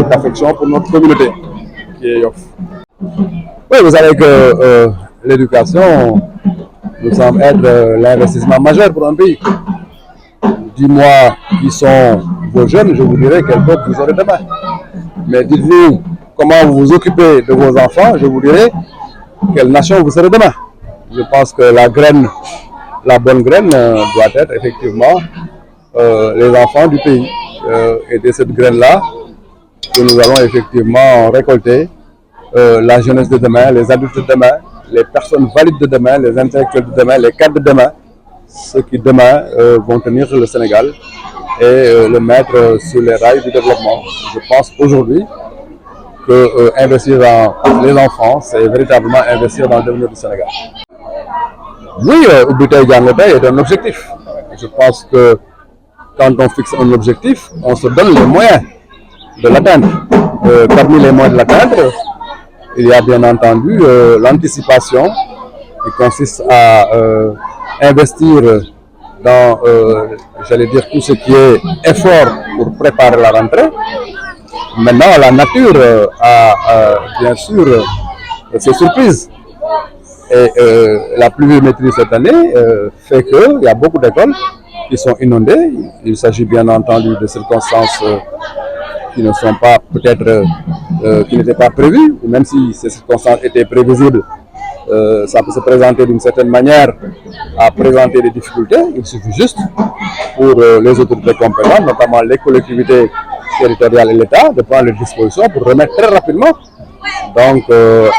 d'affection pour notre communauté qui est Yoff. Oui, vous savez que l'éducation nous semble être l'investissement majeur pour un pays. Dis-moi qui sont vos jeunes, je vous dirai quel peuple vous aurez demain. Mais dites-vous comment vous vous occupez de vos enfants, je vous dirai quelle nation vous serez demain. Je pense que la graine, la bonne graine doit être effectivement les enfants du pays. Et de cette graine-là, que nous allons effectivement récolter la jeunesse de demain, les adultes de demain, les personnes valides de demain, les intellectuels de demain, les cadres de demain, ceux qui demain vont tenir le Sénégal et le mettre sur les rails du développement. Je pense aujourd'hui que investir dans les enfants, c'est véritablement investir dans le devenir du Sénégal. Oui, Ubbi Tay Jàng Tay est un objectif. Je pense que quand on fixe un objectif, on se donne les moyens de l'atteindre. Parmi les moyens de l'atteindre, il y a bien entendu l'anticipation qui consiste à investir dans, j'allais dire, tout ce qui est effort pour préparer la rentrée. Maintenant, la nature a bien sûr ses surprises. Et la pluviométrie cette année fait qu'il y a beaucoup d'écoles qui sont inondées. Il s'agit bien entendu de circonstances qui ne sont pas peut-être, qui n'étaient pas prévues, même si ces circonstances étaient prévisibles. Ça peut se présenter d'une certaine manière à présenter des difficultés. Il suffit juste pour les autorités compétentes, notamment les collectivités territoriales et l'État, de prendre les dispositions pour remettre très rapidement donc,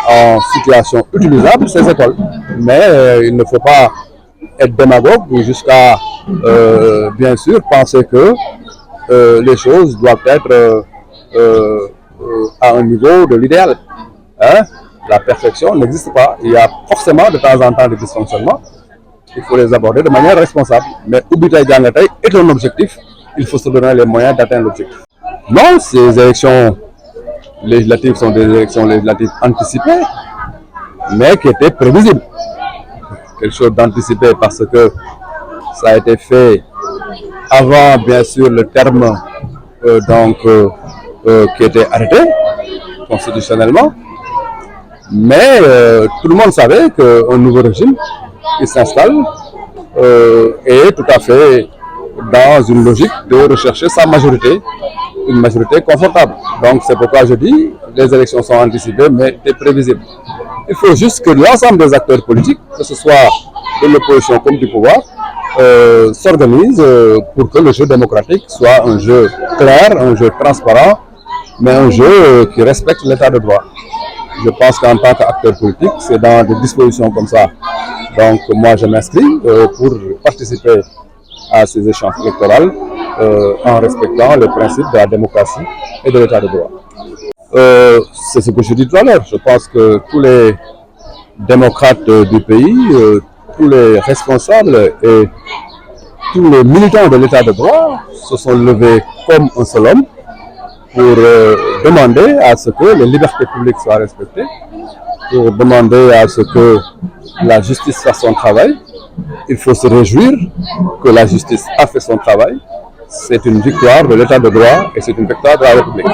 en situation utilisable ces écoles. Mais il ne faut pas être démagogue jusqu'à, bien sûr, penser que les choses doivent être à un niveau de l'idéal. Hein? La perfection n'existe pas. Il y a forcément de temps en temps des dysfonctionnements. Il faut les aborder de manière responsable. Mais Ubbi Tay Jàng Tay est un objectif. Il faut se donner les moyens d'atteindre l'objectif. Non, ces élections législatives sont des élections législatives anticipées, mais qui étaient prévisibles. Quelque chose d'anticipé parce que ça a été fait avant, bien sûr, le terme qui était arrêté constitutionnellement. Mais tout le monde savait qu'un nouveau régime qui s'installe est tout à fait dans une logique de rechercher sa majorité, une majorité confortable. Donc c'est pourquoi je dis les élections sont anticipées mais prévisibles. Il faut juste que l'ensemble des acteurs politiques, que ce soit de l'opposition comme du pouvoir, s'organisent pour que le jeu démocratique soit un jeu clair, un jeu transparent, mais un jeu qui respecte l'état de droit. Je pense qu'en tant qu'acteur politique, c'est dans des dispositions comme ça. Donc moi je m'inscris pour participer à ces échanges électoraux en respectant les principes de la démocratie et de l'état de droit. C'est ce que je dis tout à l'heure. Je pense que tous les démocrates du pays, tous les responsables et tous les militants de l'état de droit se sont levés comme un seul homme pour demander à ce que les libertés publiques soient respectées, pour demander à ce que la justice fasse son travail. Il faut se réjouir que la justice a fait son travail. C'est une victoire de l'état de droit et c'est une victoire de la République.